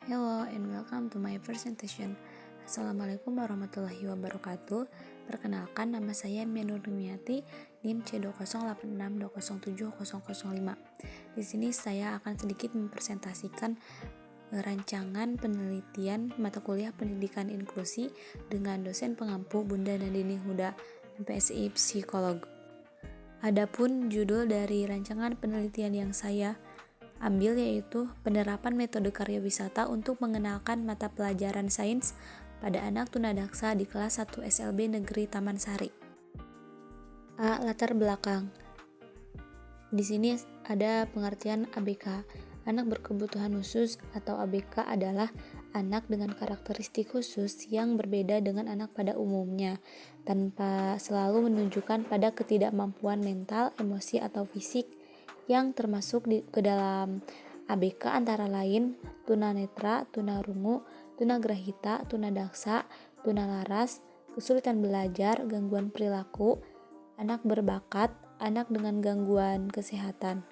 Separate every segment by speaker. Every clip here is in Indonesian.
Speaker 1: Hello and welcome to my presentation. Assalamualaikum warahmatullahi wabarakatuh. Perkenalkan, nama saya Mianur Numiati, NIM C20862070005. Di sini saya akan sedikit mempresentasikan rancangan penelitian mata kuliah pendidikan inklusi dengan dosen pengampu Bunda Nandini Huda, MPSI Psikolog. Adapun judul dari rancangan penelitian yang saya ambil yaitu penerapan metode karya wisata untuk mengenalkan mata pelajaran sains pada anak tunadaksa di kelas 1 SLB Negeri Taman Sari. A. Latar belakang. Di sini ada pengertian ABK. Anak berkebutuhan khusus atau ABK adalah anak dengan karakteristik khusus yang berbeda dengan anak pada umumnya, tanpa selalu menunjukkan pada ketidakmampuan mental, emosi, atau fisik yang termasuk ke dalam ABK antara lain tunanetra, tunarungu, tunagrahita, tunadaksa, tunalaras, kesulitan belajar, gangguan perilaku, anak berbakat, anak dengan gangguan kesehatan.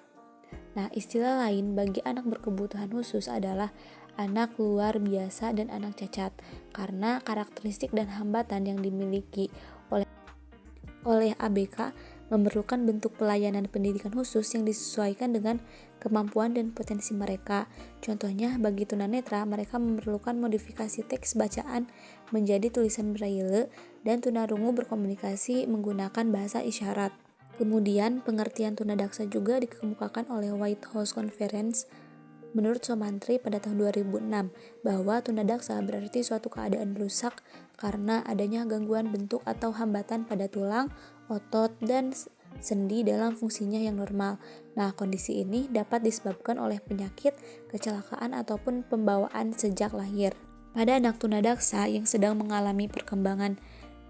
Speaker 1: Nah, istilah lain bagi anak berkebutuhan khusus adalah anak luar biasa dan anak cacat, karena karakteristik dan hambatan yang dimiliki oleh ABK memerlukan bentuk pelayanan pendidikan khusus yang disesuaikan dengan kemampuan dan potensi mereka. Contohnya, bagi tunanetra, mereka memerlukan modifikasi teks bacaan menjadi tulisan braille, dan tunarungu berkomunikasi menggunakan bahasa isyarat. Kemudian, pengertian tunadaksa juga dikemukakan oleh White House Conference menurut Somantri pada tahun 2006, bahwa tunadaksa berarti suatu keadaan rusak karena adanya gangguan bentuk atau hambatan pada tulang, otot, dan sendi dalam fungsinya yang normal. Nah, kondisi ini dapat disebabkan oleh penyakit, kecelakaan, ataupun pembawaan sejak lahir. Pada anak tunadaksa yang sedang mengalami perkembangan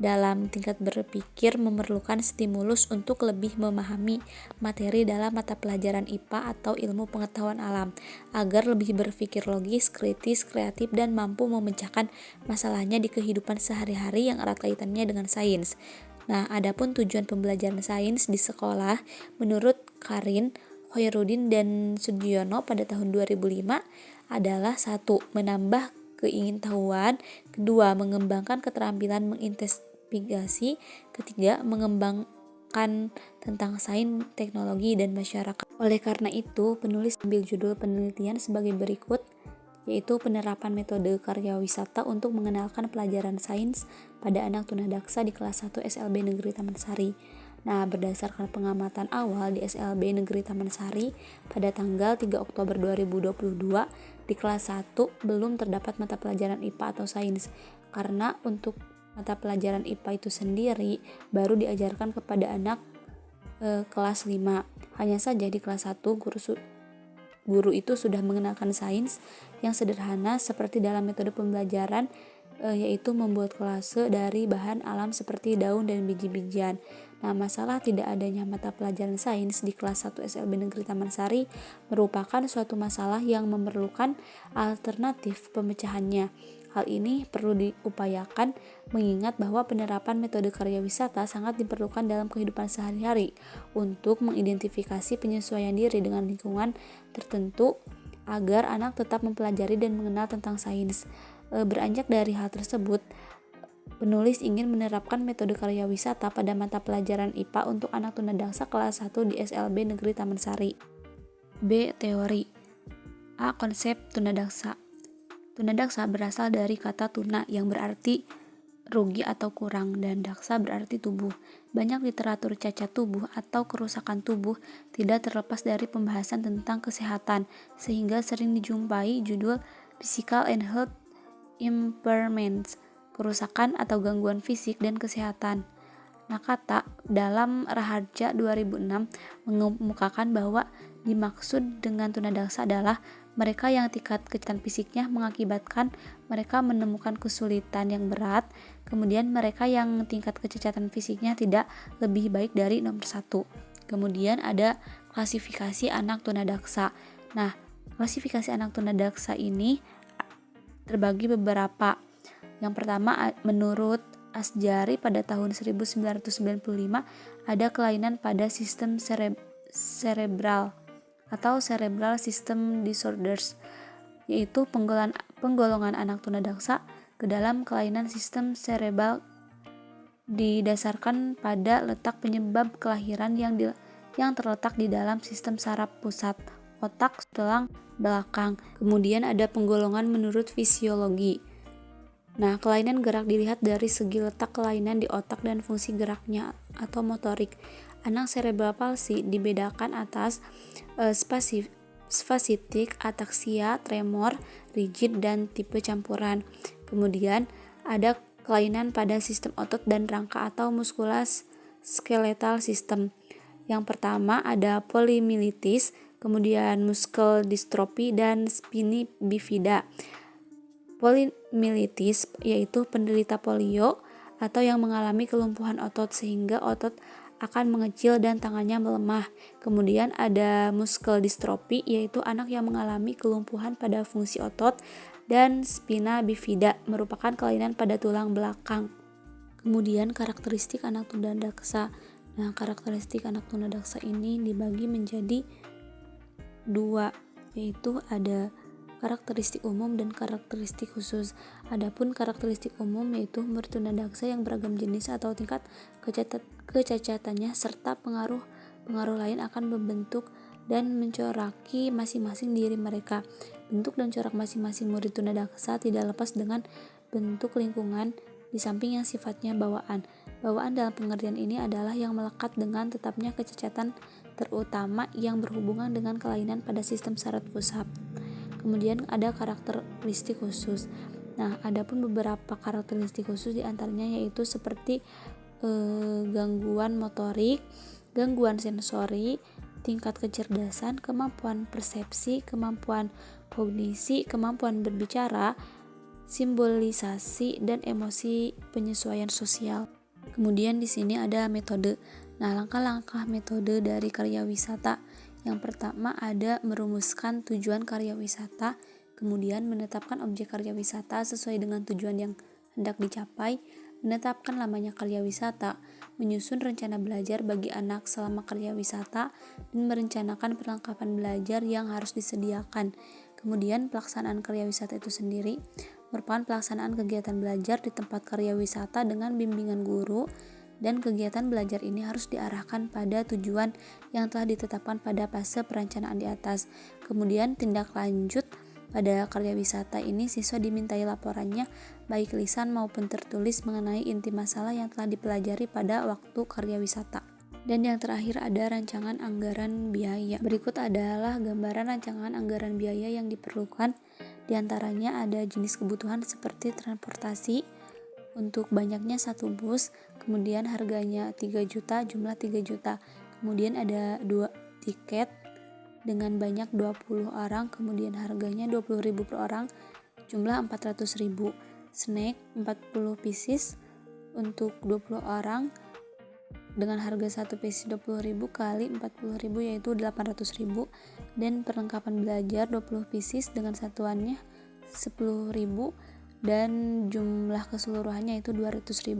Speaker 1: dalam tingkat berpikir memerlukan stimulus untuk lebih memahami materi dalam mata pelajaran IPA atau ilmu pengetahuan alam, agar lebih berpikir logis, kritis, kreatif, dan mampu memecahkan masalahnya di kehidupan sehari-hari yang erat kaitannya dengan sains. Nah, adapun tujuan pembelajaran sains di sekolah menurut Karin, Khairuddin, dan Sugiono pada tahun 2005 adalah 1. Menambah keingintahuan, 2. Mengembangkan keterampilan menginvestigasi, 3. Mengembangkan tentang sains, teknologi, dan masyarakat. Oleh karena itu, penulis ambil judul penelitian sebagai berikut, yaitu penerapan metode karya wisata untuk mengenalkan pelajaran sains pada anak tunadaksa di kelas 1 SLB Negeri Taman Sari. Nah, berdasarkan pengamatan awal di SLB Negeri Taman Sari pada tanggal 3 Oktober 2022, di kelas 1 belum terdapat mata pelajaran IPA atau sains, karena untuk mata pelajaran IPA itu sendiri baru diajarkan kepada anak kelas 5. Hanya saja di kelas 1 guru itu sudah mengenalkan sains yang sederhana seperti dalam metode pembelajaran, yaitu membuat kolase dari bahan alam seperti daun dan biji-bijian. Nah, masalah tidak adanya mata pelajaran sains di kelas 1 SLB Negeri Taman Sari merupakan suatu masalah yang memerlukan alternatif pemecahannya. Hal ini perlu diupayakan mengingat bahwa penerapan metode karya wisata sangat diperlukan dalam kehidupan sehari-hari untuk mengidentifikasi penyesuaian diri dengan lingkungan tertentu agar anak tetap mempelajari dan mengenal tentang sains. Beranjak dari hal tersebut, penulis ingin menerapkan metode karya wisata pada mata pelajaran IPA untuk anak tunadaksa kelas 1 di SLB Negeri Taman Sari. B. Teori. A. Konsep tunadaksa. Tunadaksa berasal dari kata tuna yang berarti rugi atau kurang, dan daksa berarti tubuh. Banyak literatur cacat tubuh atau kerusakan tubuh tidak terlepas dari pembahasan tentang kesehatan, sehingga sering dijumpai judul Physical and Health Impairments, kerusakan atau gangguan fisik dan kesehatan. Nakata dalam Raharja 2006 mengemukakan bahwa dimaksud dengan tunadaksa adalah mereka yang tingkat kecacatan fisiknya mengakibatkan mereka menemukan kesulitan yang berat, kemudian mereka yang tingkat kecacatan fisiknya tidak lebih baik dari nomor 1. Kemudian ada klasifikasi anak tunadaksa. Nah, klasifikasi anak tunadaksa ini terbagi beberapa. Yang pertama, menurut Asjari pada tahun 1995 ada kelainan pada sistem cerebral atau cerebral system disorders. yaitu penggolongan anak tunadaksa ke dalam kelainan sistem serebral didasarkan pada letak penyebab kelahiran yang terletak di dalam sistem saraf pusat otak tulang belakang. Kemudian ada penggolongan menurut fisiologi. Nah, kelainan gerak dilihat dari segi letak kelainan di otak dan fungsi geraknya atau motorik. Anak cerebral palsy dibedakan atas spastik, ataksia, tremor, rigid, dan tipe campuran. Kemudian ada kelainan pada sistem otot dan rangka atau muskuloskeletal system. Yang pertama ada polymyelitis, kemudian muscle dystrophy, dan spina bifida. Polymyelitis yaitu penderita polio atau yang mengalami kelumpuhan otot sehingga otot akan mengecil dan tangannya melemah. Kemudian ada muscle dystrophy yaitu anak yang mengalami kelumpuhan pada fungsi otot, dan spina bifida merupakan kelainan pada tulang belakang. Kemudian karakteristik anak tunadaksa. Nah, karakteristik anak tunadaksa ini dibagi menjadi dua, yaitu ada karakteristik umum dan karakteristik khusus. Adapun karakteristik umum yaitu murid tunadaksa yang beragam jenis atau tingkat kecacatannya serta pengaruh lain akan membentuk dan mencoraki masing-masing diri mereka. Bentuk dan corak masing-masing murid tunadaksa tidak lepas dengan bentuk lingkungan di samping yang sifatnya bawaan. Bawaan dalam pengertian ini adalah yang melekat dengan tetapnya kecacatan terutama yang berhubungan dengan kelainan pada sistem saraf pusat. Kemudian ada karakteristik khusus. Nah, adapun beberapa karakteristik khusus diantaranya yaitu seperti gangguan motorik, gangguan sensori, tingkat kecerdasan, kemampuan persepsi, kemampuan kognisi, kemampuan berbicara, simbolisasi, dan emosi penyesuaian sosial. Kemudian di sini ada metode. Nah, langkah-langkah metode dari karya wisata. Yang pertama ada merumuskan tujuan karya wisata, kemudian menetapkan objek karya wisata sesuai dengan tujuan yang hendak dicapai, menetapkan lamanya karya wisata, menyusun rencana belajar bagi anak selama karya wisata, dan merencanakan perlengkapan belajar yang harus disediakan. Kemudian pelaksanaan karya wisata itu sendiri merupakan pelaksanaan kegiatan belajar di tempat karya wisata dengan bimbingan guru, dan kegiatan belajar ini harus diarahkan pada tujuan yang telah ditetapkan pada fase perencanaan di atas. Kemudian tindak lanjut pada karya wisata ini siswa dimintai laporannya baik lisan maupun tertulis mengenai inti masalah yang telah dipelajari pada waktu karya wisata. Dan yang terakhir ada rancangan anggaran biaya. Berikut adalah gambaran rancangan anggaran biaya yang diperlukan. Di antaranya ada jenis kebutuhan seperti transportasi untuk banyaknya 1 bus, kemudian harganya 3 juta, jumlah 3 juta. Kemudian ada 2 tiket dengan banyak 20 orang, kemudian harganya 20.000 per orang, jumlah 400.000. Snack 40 pieces untuk 20 orang dengan harga 1 piece 20.000 kali 40.000 yaitu 800.000, dan perlengkapan belajar 20 pieces dengan satuannya 10.000 dan jumlah keseluruhannya itu 200.000.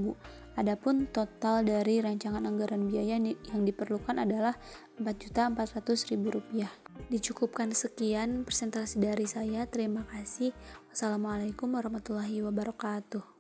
Speaker 1: Adapun total dari rancangan anggaran biaya yang diperlukan adalah Rp4.400.000. Dicukupkan sekian presentasi dari saya. Terima kasih. Wassalamualaikum warahmatullahi wabarakatuh.